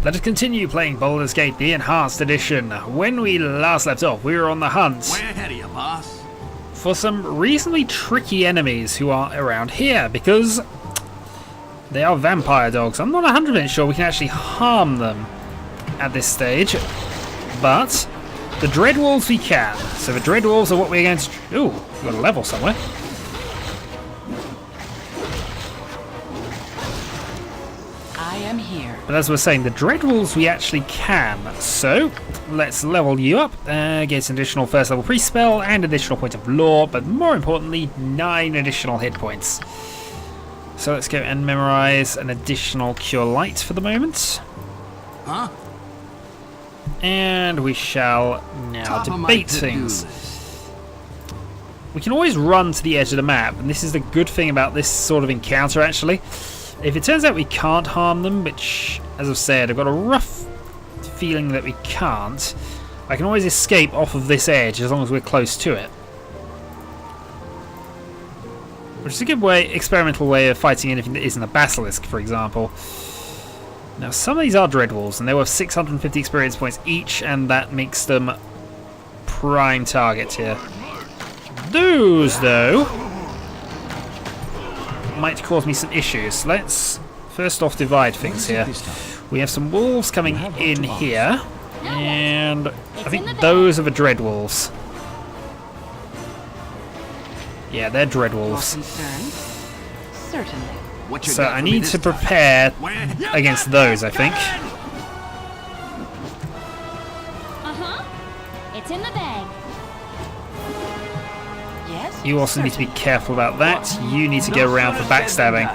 Let us continue playing Baldur's Gate, the Enhanced Edition. When we last left off, we were on the hunt Way ahead of you, boss. for some reasonably tricky enemies who are around here, because they are vampire dogs. I'm not 100% sure we can actually harm them at this stage, but the Dreadwolves we can. So the Dreadwolves are what we're going to... Ooh, we've got a level somewhere. I am here. But as we're saying, the Dreadwolves we actually can. So let's level you up, get an additional first level pre-spell and additional point of lore, but more importantly, 9 additional hit points. So let's go and memorize an additional Cure Light for the moment. Huh? And we shall now Top of my debate to-do things. list. We can always run to the edge of the map, and this is the good thing about this sort of encounter actually. If it turns out we can't harm them, which, as I've said, I've got a rough feeling that we can't, I can always escape off of this edge as long as we're close to it. Which is a good way, experimental way of fighting anything that isn't a basilisk, for example. Now, some of these are Dreadwolves, and they're worth 650 experience points each, and that makes them prime targets here. Those, though, might cause me some issues. Let's first off divide things here. We have some wolves coming in here, and I think those are the Dreadwolves. Yeah, they're Dreadwolves. Certainly. What you So got I for me need this to time? prepare Where- against those, I think. It's in the bag. Yes. You also need to be careful about that. You need to go around for backstabbing.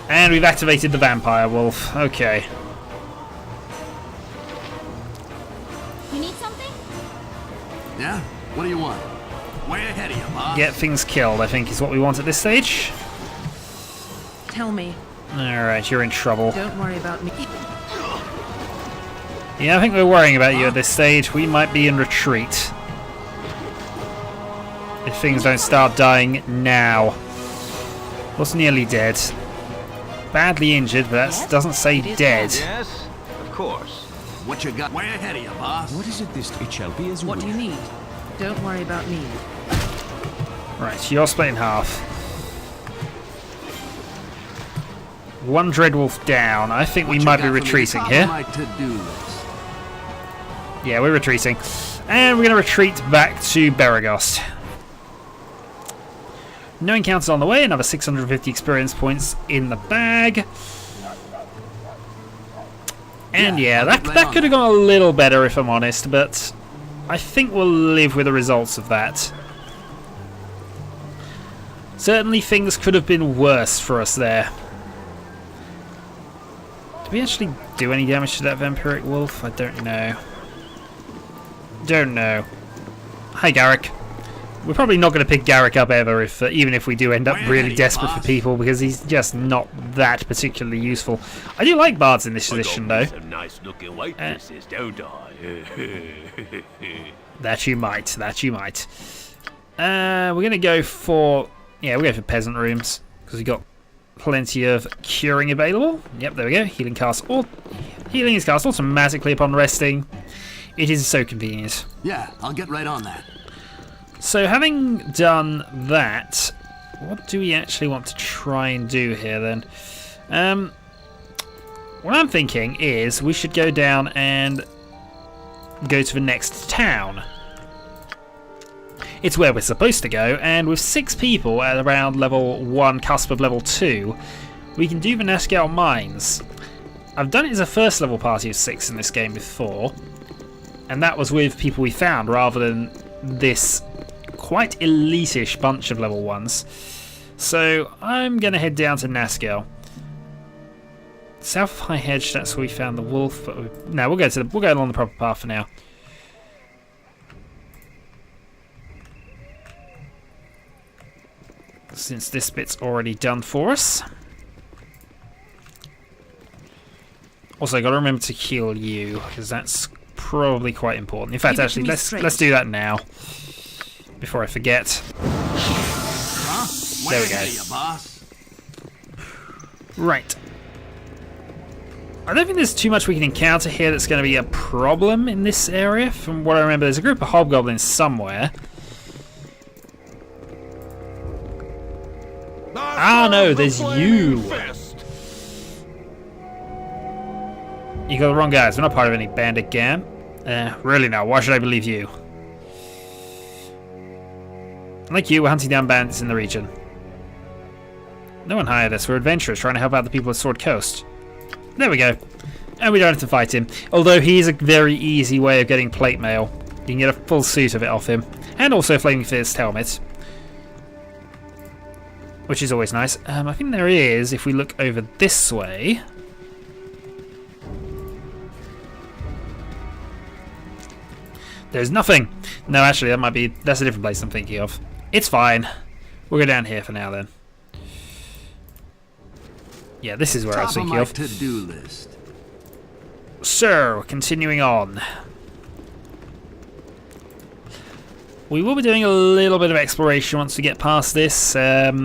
And we've activated the vampire wolf. Okay. You need something? Yeah? What do you want? Way ahead of you, boss. Get things killed, I think, is what we want at this stage. Tell me. Alright, you're in trouble. Don't worry about me. Yeah, I think we're worrying about you at this stage. We might be in retreat. If things don't start dying now. Was nearly dead. Badly injured, but that doesn't say dead. Yes, of course. What you got? Way ahead of you, boss. What is it this? It shall be as What do you need? Don't worry about me. Right, you're split in half. One Dreadwolf down. I think we What you might got be for me? retreating Top here. of my to-do list. Yeah, we're retreating. And we're going to retreat back to Beregost. No encounters on the way. Another 650 experience points in the bag. And yeah, that could have gone a little better if I'm honest, but I think we'll live with the results of that. Certainly things could have been worse for us there. Did we actually do any damage to that vampiric wolf? I don't know. Don't know. Hi, Garrick. We're probably not going to pick Garrick up ever, if even if we do end up really desperate for people, because he's just not that particularly useful. I do like bards in this edition, though. Some nice looking waitresses, don't I? That you might. That you might. We're going to go for... Yeah, we'll go for peasant rooms, because we've got plenty of curing available. Yep, there we go. Healing is cast automatically upon resting. It is so convenient. Yeah, I'll get right on that. So having done that, what do we actually want to try and do here then? What I'm thinking is we should go down and go to the next town. It's where we're supposed to go, and with 6 people at around level 1, cusp of level 2, we can do the Nashkel mines. I've done it as a first level party of 6 in this game before, and that was with people we found rather than this quite elite-ish bunch of level 1s. So I'm going to head down to Nashkel. South of High Hedge, that's where we found the wolf. But no, we'll go along the proper path for now. Since this bit's already done for us. Also, got to remember to heal you, because that's probably quite important. In fact, actually, let's do that now before I forget. Huh? There we Way go. ahead of you, boss. Right. I don't think there's too much we can encounter here that's going to be a problem in this area. From what I remember, there's a group of hobgoblins somewhere. Ah, no, there's you. You got the wrong guys. We're not part of any bandit gang. Really now, why should I believe you? Like you, we're hunting down bandits in the region. No one hired us. We're adventurers trying to help out the people of Sword Coast. There we go. And we don't have to fight him. Although he's a very easy way of getting plate mail. You can get a full suit of it off him. And also a Flaming Fist helmet. Which is always nice. I think there is, if we look over this way. There's nothing. No, actually, that's a different place I'm thinking of. It's fine. We'll go down here for now then. Yeah, this is where I was thinking of. To-do list. So, continuing on. We will be doing a little bit of exploration once we get past this area.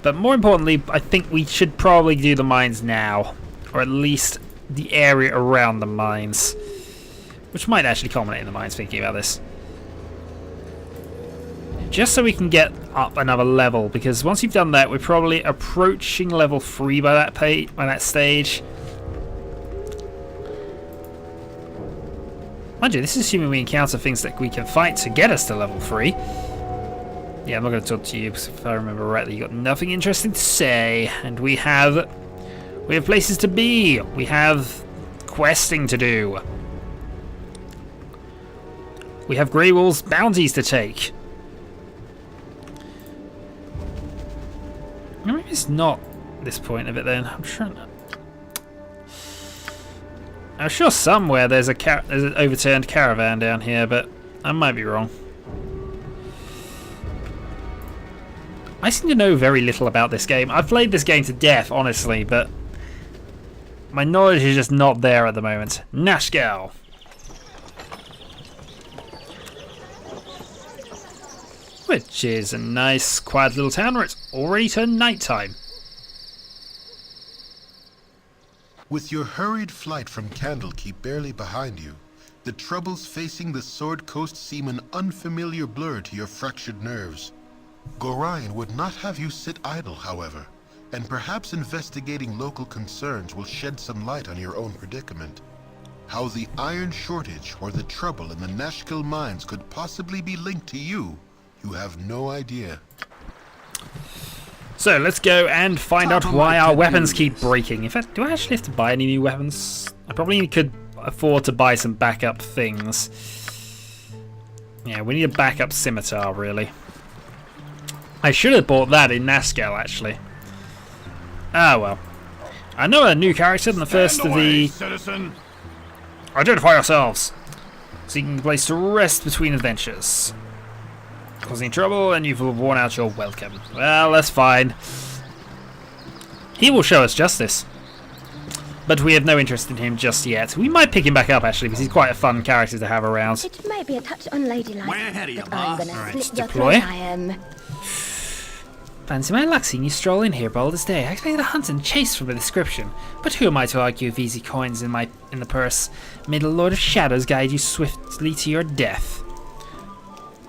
But more importantly, I think we should probably do the mines now. Or at least the area around the mines. Which might actually culminate in the mines, thinking about this. Just so we can get up another level, because once you've done that, we're probably approaching level 3 by that stage. Mind you, this is assuming we encounter things that we can fight to get us to level 3. Yeah, I'm not going to talk to you, because if I remember rightly, you got nothing interesting to say. And we have places to be. We have questing to do. We have Greywolf's bounties to take. Maybe it's not this point of it then. I'm sure somewhere there's an overturned caravan down here, but I might be wrong. I seem to know very little about this game. I've played this game to death, honestly, but my knowledge is just not there at the moment. Nashkel. Which is a nice, quiet little town where it's already turned nighttime. With your hurried flight from Candlekeep barely behind you, the troubles facing the Sword Coast seem an unfamiliar blur to your fractured nerves. Gorion would not have you sit idle, however, and perhaps investigating local concerns will shed some light on your own predicament. How the iron shortage or the trouble in the Nashkel mines could possibly be linked to you, you have no idea. So let's go and find out why our weapons keep breaking. In fact, do I actually have to buy any new weapons? I probably could afford to buy some backup things. Yeah, we need a backup scimitar, really. I should have bought that in Nashkel, actually. Ah, well. I know a new character in the first of the... Citizen. Identify yourselves. Seeking a place to rest between adventures. Causing trouble, and you've worn out your welcome. Well, that's fine. He will show us justice. But we have no interest in him just yet. We might pick him back up, actually, because he's quite a fun character to have around. It may be a touch unladylike. Way ahead of you, but I'm boss. gonna Alright, slit your deploy. throat, I am. Fancy my luck seeing you stroll in here, Baldur's Day. I expected a hunt and chase from the description. But who am I to argue with easy coins in the purse? Middle Lord of Shadows guide you swiftly to your death.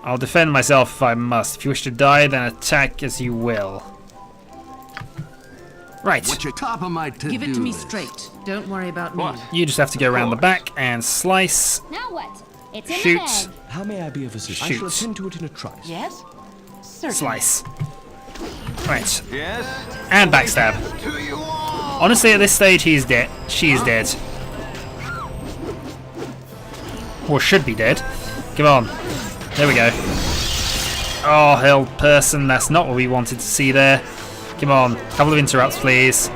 I'll defend myself if I must. If you wish to die, then attack as you will. Right. What's your top of my to-do Give it to me list? straight. Don't worry about me. You just have to go around the back and slice. Now what? It's in Shoot. the bag. How may I be of assistance? I Shoot. shall attend to it in a trice. Yes? Certainly. Slice. Right. Yes. And backstab. Honestly, at this stage, he's dead. She is dead. Or should be dead. Come on. There we go. Oh, hell, person. That's not what we wanted to see there. Come on. Couple of interrupts, please.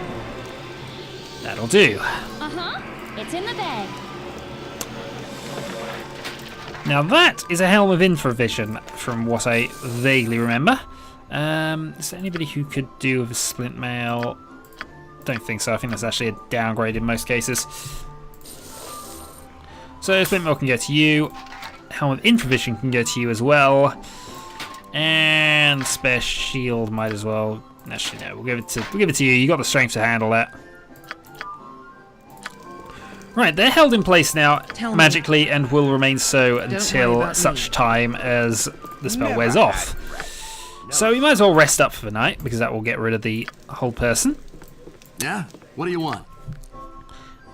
That'll do. Uh-huh. It's in the bag. Now that is a Helm of Infravision, from what I vaguely remember. Is there anybody who could do with a splint mail? Don't think so. I think that's actually a downgrade in most cases. So splint mail can go to you. Helm of Infravision can go to you as well. And spare shield might as well Actually, no. We'll give it to you. You got the strength to handle that. Right, they're held in place now magically and will remain so until such time as the spell wears off. So we might as well rest up for the night because that will get rid of the whole person. Yeah? What do you want?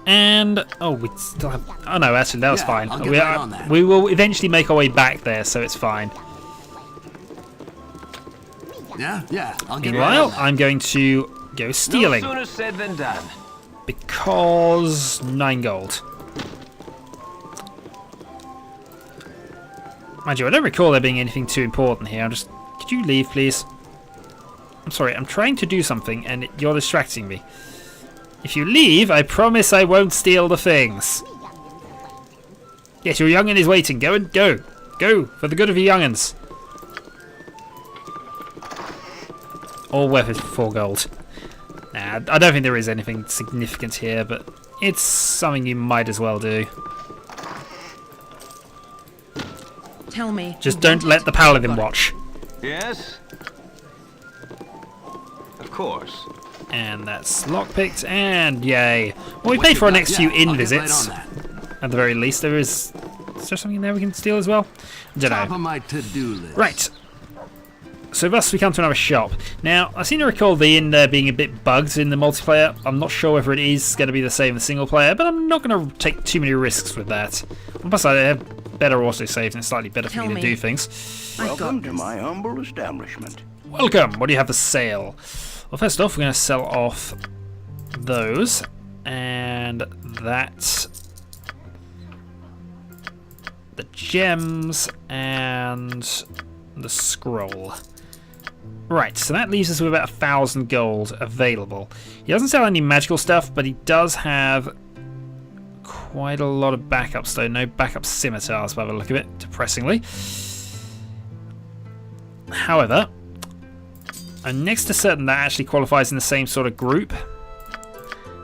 And oh, we still have. Oh no, actually that was fine. I'll get right on that. We will eventually make our way back there, so it's fine. Yeah, I'll get Meanwhile, right on I'm going to go stealing No sooner said than done. because 9 gold. Mind you, I don't recall there being anything too important here. Could you leave, please? I'm sorry, I'm trying to do something and you're distracting me. If you leave, I promise I won't steal the things. Yes, your young'un is waiting. Go and go. Go, for the good of your young'uns. All worth it for 4 gold. Nah, I don't think there is anything significant here, but it's something you might as well do. Tell me. Just don't let the paladin watch. Yes? Of course. And that's lockpicked, and yay. Well, we paid for our next few inn I'll get right visits. on that. At the very least, is there something in there we can steal as well? Don't Top know. of my to-do list. Right. So thus we come to another shop. Now, I seem to recall the inn there being a bit bugged in the multiplayer. I'm not sure whether it is going to be the same in the single player, but I'm not going to take too many risks with that. Plus, I have better autosaves and it's slightly better for me to do things. Welcome to my humble establishment. Welcome! What do you have for sale? Well, first off, we're going to sell off those. And that. The gems and the scroll. Right, so that leaves us with about 1,000 gold available. He doesn't sell any magical stuff, but he does have quite a lot of backups, though. No backup scimitars by the look of it, depressingly. However, I'm next to certain that actually qualifies in the same sort of group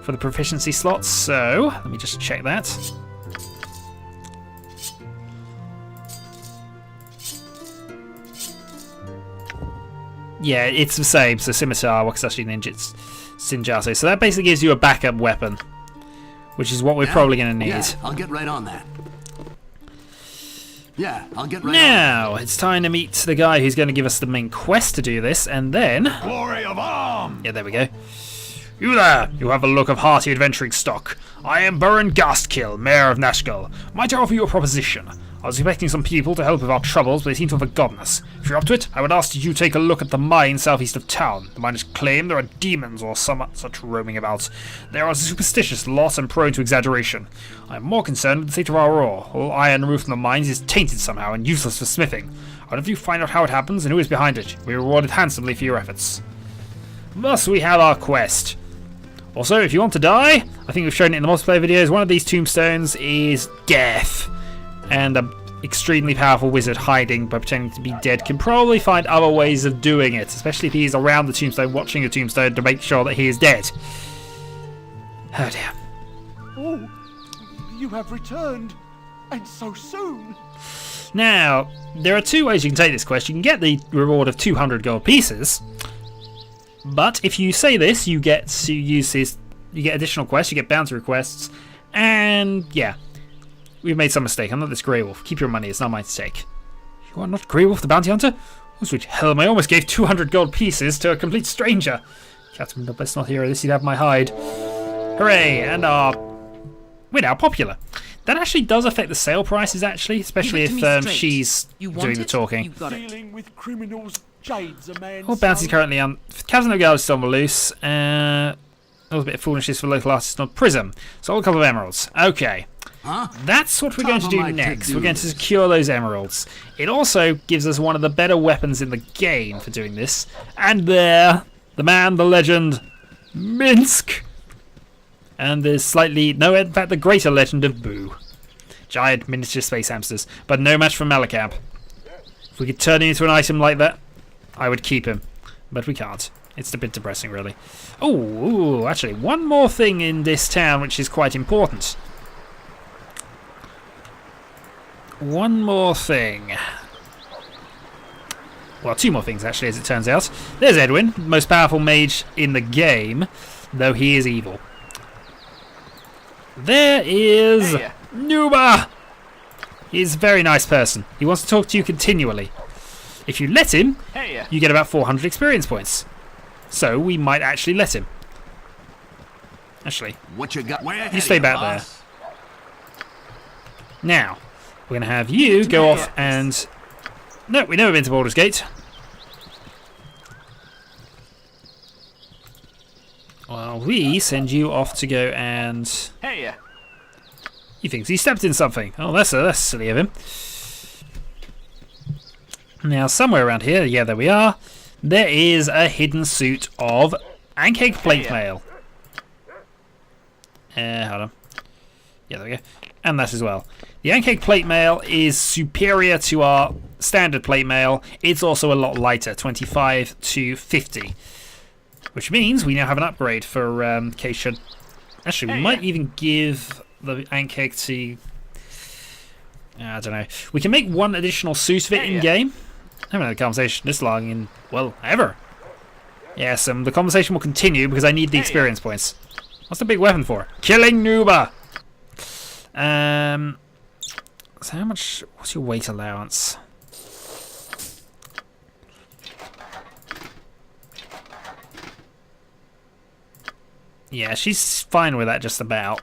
for the proficiency slots, so let me just check that. Yeah, it's the same. So scimitar, Wakasashi Ninjutsu, Sinjase. So that basically gives you a backup weapon, which is what we're probably going to need. Yeah, I'll get right on that. Yeah, I'll get right on Now, it's time to meet the guy who's going to give us the main quest to do this, and then... Glory of arms! Yeah, there we go. You there! You have a look of hearty adventuring stock. I am Baron Ghastkill, Mayor of Nashkel. Might I offer you a proposition? I was expecting some people to help with our troubles, but they seem to have forgotten us. If you're up to it, I would ask that you take a look at the mine southeast of town. The miners claim there are demons or some such roaming about. They are a superstitious lot and prone to exaggeration. I am more concerned with the state of our ore. All iron roof in the mines is tainted somehow and useless for smithing. I'd have you find out how it happens and who is behind it. You'll be rewarded handsomely for your efforts. Thus we have our quest. Also, if you want to die, I think we've shown it in the multiplayer videos, one of these tombstones is death. And an extremely powerful wizard hiding by pretending to be dead can probably find other ways of doing it, especially if he is around the tombstone watching the tombstone to make sure that he is dead. Oh dear. Oh, you have returned, and so soon. Now, there are 2 ways you can take this quest. You can get the reward of 200 gold pieces, but if you say this, you get to use his. You get additional quests, you get bounty requests, and yeah. We've made some mistake. I'm not this Greywolf. Keep your money. It's not mine to take. You are not Greywolf the bounty hunter? Oh, sweet hell, I almost gave 200 gold pieces to a complete stranger. Catherine, best not hear this. You'd have my hide. Hooray! And we're now popular. That actually does affect the sale prices, actually, especially if she's doing the talking. Dealing with criminals, Jade's a man. All bounties currently on. Casino Guard is still on the loose. A little bit of foolishness for local artists on Prism. So a couple of emeralds. Okay. Huh? That's what we're going to do next. We're going to secure those emeralds. It also gives us one of the better weapons in the game for doing this. And there, the man, the legend, Minsk. And there's slightly, no, in fact, the greater legend of Boo. Giant miniature space hamsters, but no match for Malakab. If we could turn him into an item like that, I would keep him. But we can't. It's a bit depressing, really. Oh, actually, one more thing in this town which is quite important. One more thing. Well, 2 more things, actually, as it turns out. There's Edwin, most powerful mage in the game, though he is evil. There is Nuba! He's a very nice person. He wants to talk to you continually. If you let him, you get about 400 experience points. So we might actually let him. Actually, What you got? you stay back there. Now, we're going to have you go off and... No, we've never been to Baldur's Gate. Well, we send you off to go and... He thinks he stepped in something. Oh, that's silly of him. Now, somewhere around here, yeah, there we are. There is a hidden suit of Ankeg plate mail. Hold on. Yeah, there we go. And that as well. The Ankeg plate mail is superior to our standard plate mail. It's also a lot lighter, 25 to 50. Which means we now have an upgrade for Keisha. Actually, we might even give the Ankeg to... I don't know. We can make 1 additional suit of it in-game. I haven't had a conversation this long in, well, ever. Yes, the conversation will continue because I need the experience points. What's the big weapon for? Killing Nuba! So how much... What's your weight allowance? Yeah, she's fine with that just about.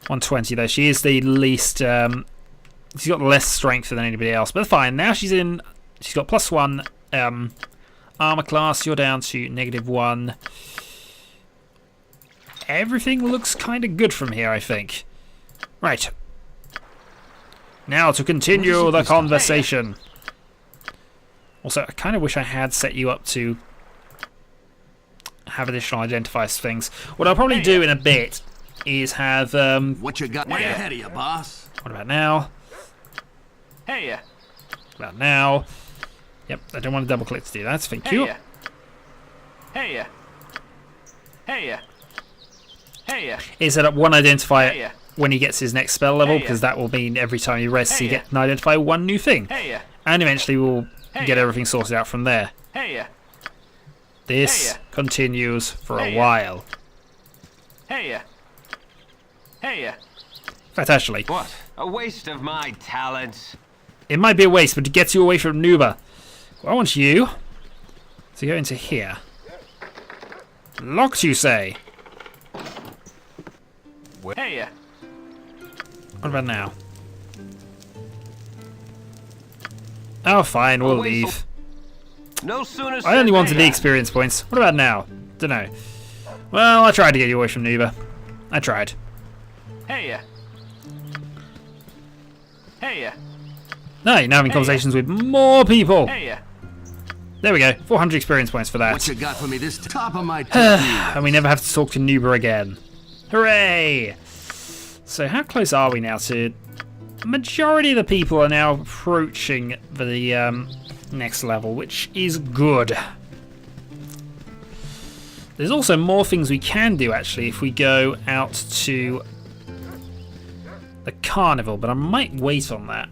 120 though. She is the least... she's got less strength than anybody else. But fine, now she's in... She's got +1 armor class. You're down to -1. Everything looks kind of good from here, I think. Right. Now to continue the conversation. Also, I kind of wish I had set you up to have additional identifiers things. What I'll probably do in a bit is have... What you got? Way ahead of you, boss. What about now? What about now? Yep, I don't want to double click to do that. Thank you. He set up 1 identifier when he gets his next spell level, because that will mean every time he rests he gets an identify 1 new thing. And eventually we'll get everything sorted out from there. This continues for a while. In fact, actually, What? A waste of my talents. it might be a waste, but it gets you away from Nuba. Well, I want you to go into here. Locked, you say? What about now? Oh, fine, we'll leave. No sooner I only said wanted the than experience points. What about now? Dunno. Well, I tried to get you away from Nuba. I tried. No, you're now having conversations with more people. There we go. 400 experience points for that. What you got for me this top of my And we never have to talk to Nuba again. Hooray! So how close are we now to... Majority of the people are now approaching the next level, which is good. There's also more things we can do, actually, if we go out to the carnival, but I might wait on that.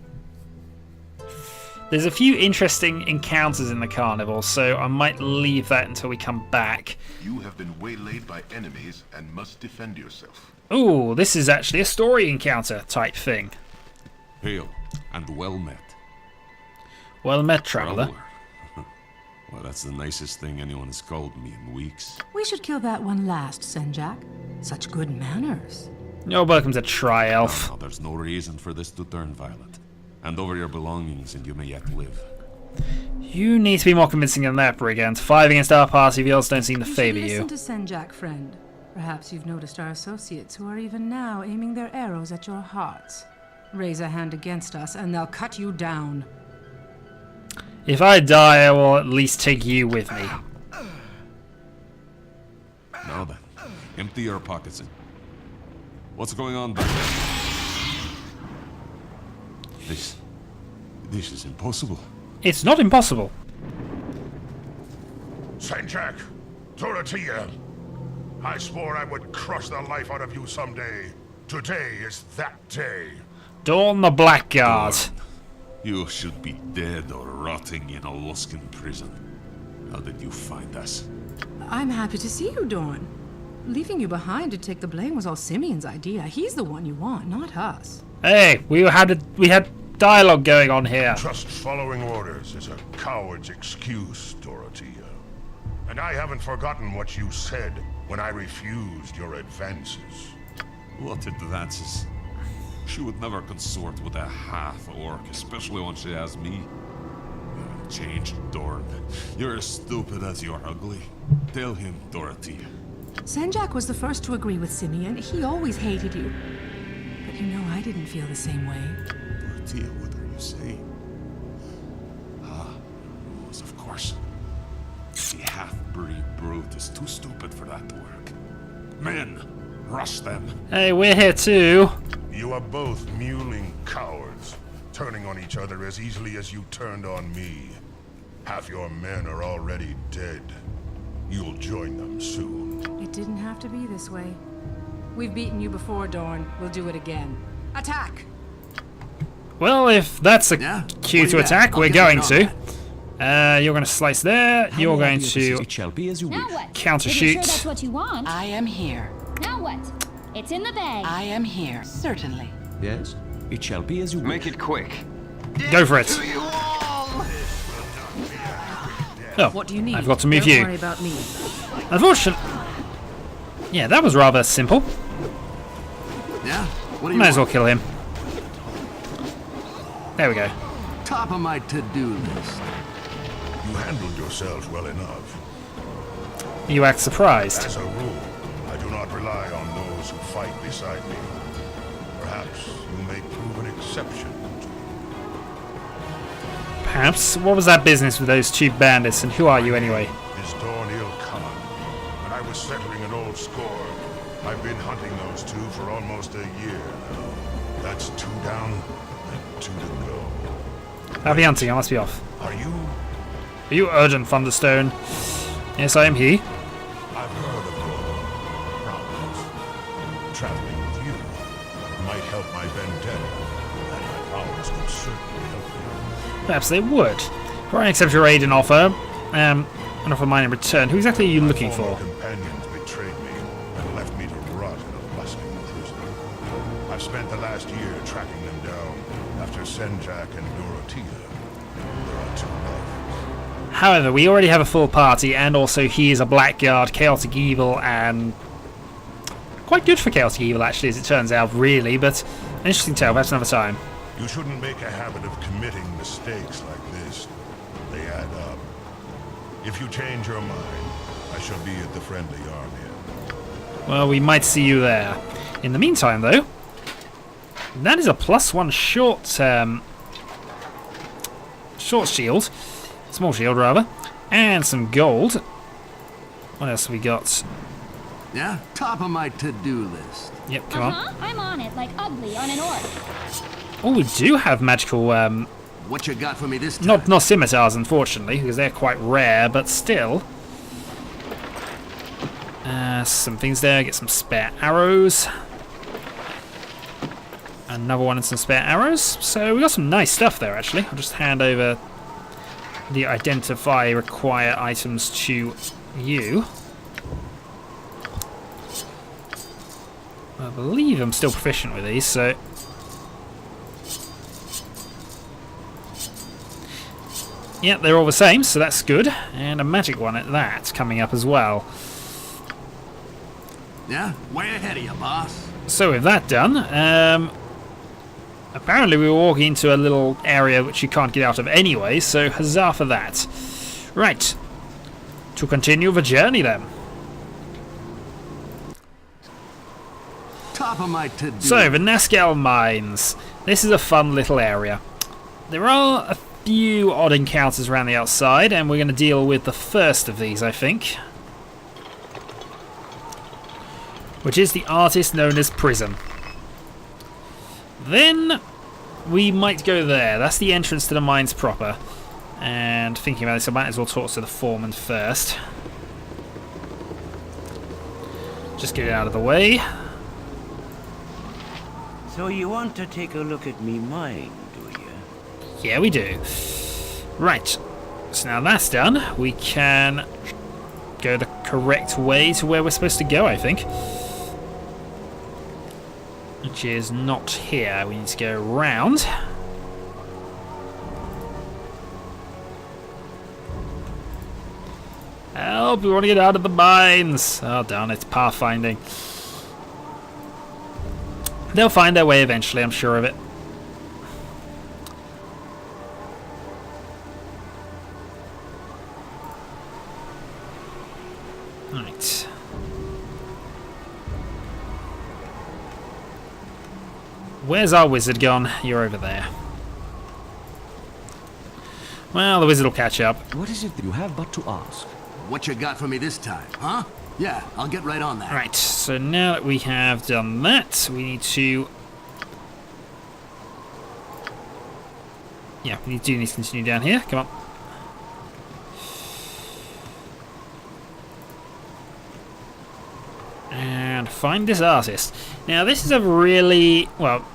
There's a few interesting encounters in the carnival, so I might leave that until we come back. You have been waylaid by enemies and must defend yourself. Ooh, this is actually a story encounter type thing. Hail, and well met. Well met, traveller. Traveler. Well, that's the nicest thing anyone has called me in weeks. We should kill that one last, Senjak. Such good manners. You're welcome to try, elf. Now, there's no reason for this to turn violent. Hand over your belongings and you may yet live. You need to be more convincing than that, Brigand. 5 against our party, the odds don't seem to favour you. Listen to Senjak, friend. Perhaps you've noticed our associates who are even now aiming their arrows at your hearts. Raise a hand against us and they'll cut you down. If I die, I will at least take you with me. Now then, empty your pockets. What's going on back there? This is impossible. It's not impossible. Senjak, Dorothea, I swore I would crush the life out of you someday. Today is that day. Dawn the Blackguard. You should be dead or rotting in a Luskan prison. How did you find us? I'm happy to see you, Dorn. Leaving you behind to take the blame was all Simeon's idea. He's the one you want, not us. Hey, we had dialogue going on here. Just following orders is a coward's excuse, Dorothea. And I haven't forgotten what you said when I refused your advances. What advances? She would never consort with a half-orc, especially when she has me. You haven't changed, Dorn. You're as stupid as you're ugly. Tell him, Dorothea. Senjak was the first to agree with Simeon. He always hated you. But you know I didn't feel the same way. Dorothea, what are you saying? Ah, rules, of course. The half-breed brute is too stupid for that to work. Men, rush them. Hey, we're here too. You are both mewling cowards, turning on each other as easily as you turned on me. Half your men are already dead. You'll join them soon. It didn't have to be this way. We've beaten you before, Dorn. We'll do it again. Attack! Well, if that's a cue to attack, we're going to. You're going to slice there. You're going to counter shoot. Sure that's what you want. I am here. Now what? It's in the bag. I am here. Certainly. Yes, it shall be as you Make it quick. Go for it. Oh, What do you need? I've got to move Don't you. worry about me. Unfortunately, yeah, that was rather simple. Yeah? What do you Might as well want? kill him. There we go. Top of my to-do list. You handled yourselves well enough. You act surprised. As a rule, I do not rely on those who fight beside me. Perhaps you may prove an exception. Perhaps. What was that business with those two bandits, and who are you anyway? Is Dornil Khan, and I was settling an old score. I've been hunting those two for almost a year now. That's 2 down and 2 to go. Happy hunting, I must be off. Are you? Are you Urgent Thunderstone? Yes, I am he. I've heard of your problems. Traveling with you might help my vendetta, and my powers could certainly help you. Perhaps they would. Or I accept your aid and offer. And offer mine in return. Who exactly are you looking for? My companions betrayed me and left me to rot in a bustling prison. I've spent the last year tracking them down after Senjak and Dorothea. There are 2 left. However, we already have a full party, and also he is a blackguard, chaotic evil, and quite good for chaotic evil actually, as it turns out, really, but an interesting tale, perhaps another time. You shouldn't make a habit of committing mistakes like this. They add up. If you change your mind, I shall be at the friendly army. Well, we might see you there. In the meantime, though, that is a +1 short shield. Small shield, rather. And some gold. What else have we got? Yeah? Top of my to-do list. Yep, come on. I'm on it like ugly on an orc. Oh, we do have magical, What you got for me this time? not scimitars, unfortunately, because they're quite rare, but still. Some things there. Get some spare arrows. Another one and some spare arrows. So we got some nice stuff there, actually. I'll just hand over the identify require items to you. I believe I'm still proficient with these, so... yeah, they're all the same, so that's good. And a magic one at that coming up as well. Yeah? Way ahead of you, boss. So with that done, apparently we were walking into a little area which you can't get out of anyway, so huzzah for that. Right. To continue the journey then. Top of my to-do. So, the Nashkel Mines. This is a fun little area. There are a few odd encounters around the outside, and we're going to deal with the first of these, I think. Which is the artist known as Prism. Then we might go there. That's the entrance to the mines proper. And thinking about this, I might as well talk to the foreman first. Just get it out of the way. So you want to take a look at me mine, do you? Yeah, we do. Right. So now that's done, we can go the correct way to where we're supposed to go, I think. Which is not here. We need to go around. Help! We want to get out of the mines! Oh, darn it. Pathfinding. They'll find their way eventually, I'm sure of it. Right. Where's our wizard gone? You're over there. Well, the wizard will catch up. What is it that you have but to ask? What you got for me this time, huh? Yeah, I'll get right on that. Right, so now that we have done that, we need to... Yeah, we do need to continue down here. Come on. And find this artist. Now, this is a really... Well,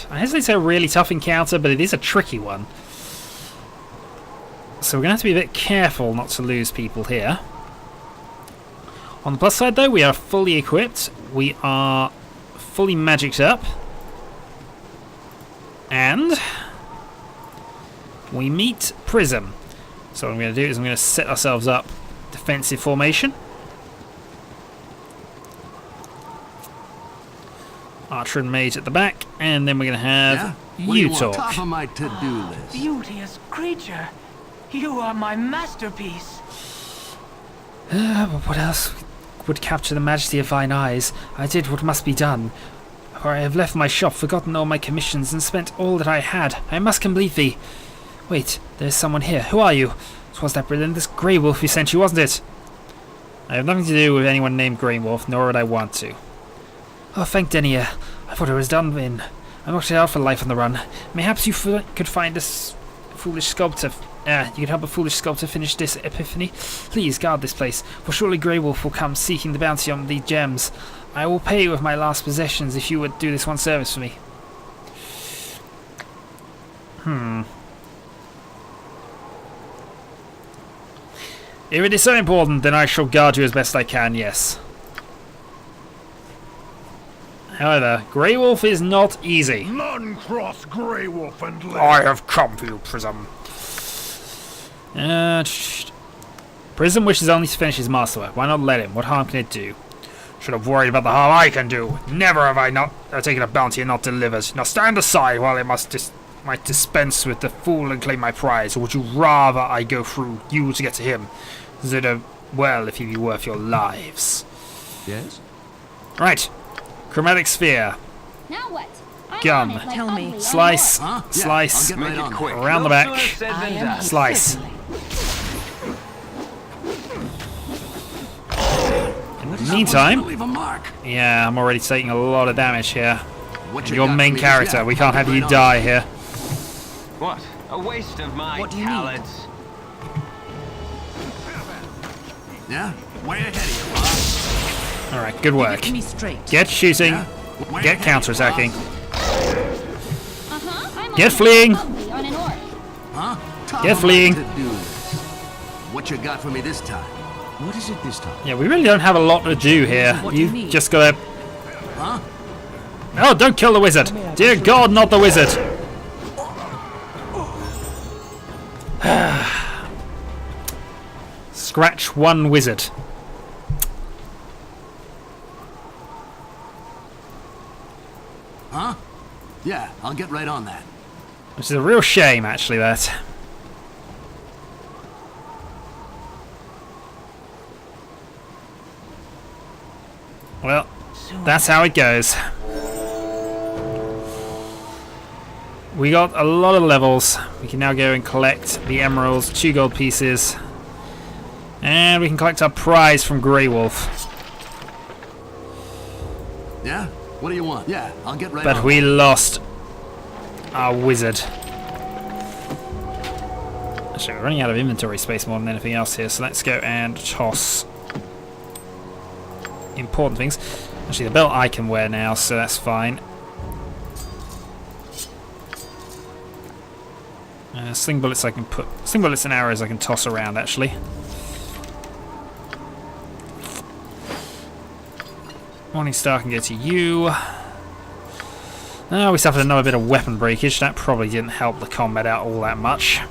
I hesitate to say a really tough encounter, but it is a tricky one. So we're going to have to be a bit careful not to lose people here. On the plus side, though, we are fully equipped. We are fully magicked up. And we meet Prism. So what I'm going to do is I'm going to set ourselves up defensive formation. Archer and Mage at the back, and then we're going to have you talk. Top of my to-do list. Beauteous creature, you are my masterpiece. But what else would capture the majesty of thine eyes? I did what must be done. For I have left my shop, forgotten all my commissions, and spent all that I had. I must complete thee. Wait, there's someone here. Who are you? 'Twas that relentless Greywolf who sent you, wasn't it? I have nothing to do with anyone named Greywolf, nor would I want to. Oh, thank Denia. I thought it was done in. I'm not out for life on the run. Mayhaps you could find this foolish sculptor. You could help a foolish sculptor finish this epiphany. Please guard this place, for surely Greywolf will come seeking the bounty on the gems. I will pay you with my last possessions if you would do this one service for me. If it is so important, then I shall guard you as best I can, yes. However, Greywolf is not easy. None cross Greywolf and live. I have come for you, Prism. Prism wishes only to finish his masterwork. Why not let him? What harm can it do? Should have worried about the harm I can do. Never have I not taken a bounty and not delivered. Now stand aside while I might dispense with the fool and claim my prize. Or would you rather I go through you to get to him? Consider well if he be worth your lives. Yes? Right. Chromatic sphere. Now what? I'm Gun. on it like Tell me. ugly on Slice. an orc. Slice. I'll get right on that. Around the back. I am Slice. certainly. In the meantime, Leave a mark. yeah, I'm already taking a lot of damage here. What And you your got main for me? character, Yeah, we can't I'll have get you right on die that. here. What? A waste of my What do you need? talents. Yeah? Way ahead of you, boss. Alright, good work. Give me straight. Get shooting. Yeah? Way Get ahead of you, counter-attacking. Uh-huh. I'm Get on it fleeing. like ugly on an orc. Huh? Top Get of my fleeing. to-do list. What you got for me this time? What is it this time? Yeah, we really don't have a lot to do here. What do you You've need? just got to... Huh? Oh, don't kill the wizard. Dear God, not the wizard. Scratch one wizard. Huh? Yeah, I'll get right on that. Which is a real shame, actually, that. Well, that's how it goes. We got a lot of levels. We can now go and collect the emeralds, 2 gold pieces. And we can collect our prize from Greywolf. Yeah? What do you want? Yeah, I'll get right But on we lost our wizard. Actually, we're running out of inventory space more than anything else here, so let's go and toss important things. Actually, the belt I can wear now, so that's fine. Sling bullets I can put... Sling bullets and arrows I can toss around, actually. Morning Star can go to you. We suffered another bit of weapon breakage. That probably didn't help the combat out all that much.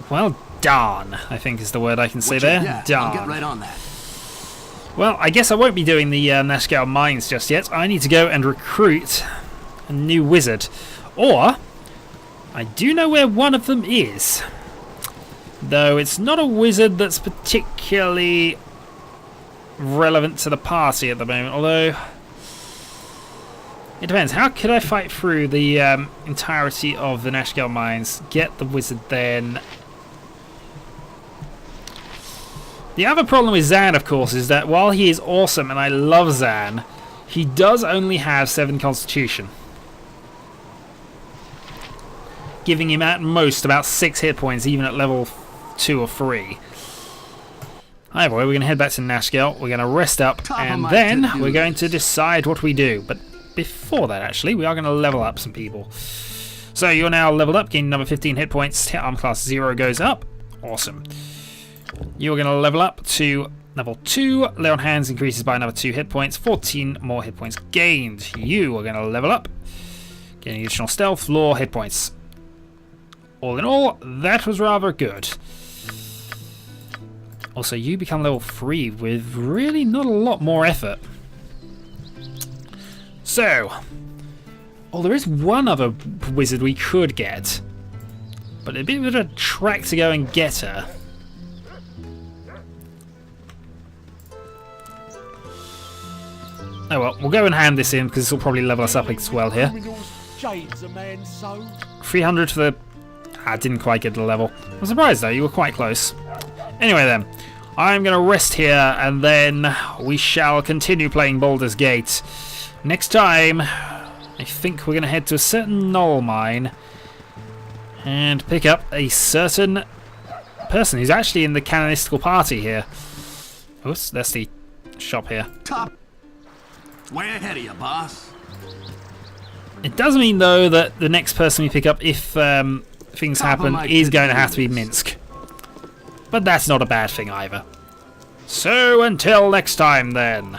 Well, darn, I think is the word I can say there. Yeah, darn. I'll get right on that. Well, I guess I won't be doing the Nashkel mines just yet. I need to go and recruit a new wizard. Or, I do know where one of them is. Though it's not a wizard that's particularly relevant to the party at the moment. Although, it depends. How could I fight through the entirety of the Nashkel mines? Get the wizard then. The other problem with Zan, of course, is that while he is awesome and I love Zan, he does only have 7 constitution. Giving him at most about 6 hit points, even at level 2 or 3. Either way, we're going to head back to Nashkel, we're going to rest up, and then we're going to decide what we do. But before that, actually, we are going to level up some people. So you're now leveled up, gain another 15 hit points, hit armor class 0 goes up. Awesome. You're going to level up to level 2. Lay on hands increases by another 2 hit points. 14 more hit points gained. You are going to level up. Getting additional stealth, lore, hit points. All in all, that was rather good. Also, you become level 3 with really not a lot more effort. So, there is one other wizard we could get. But a bit of a trek to go and get her. Oh well, we'll go and hand this in because this will probably level us up as well here. 300 for the... didn't quite get the level. I'm surprised though, you were quite close. Anyway then, I'm going to rest here and then we shall continue playing Baldur's Gate. Next time, I think we're going to head to a certain knoll mine and pick up a certain person who's actually in the canonistical party here. Oops, that's the shop here. Top. Way ahead of you, boss. It does mean, though, that the next person we pick up, if things happen, is going to have to be Minsk. But that's not a bad thing either. So, until next time, then.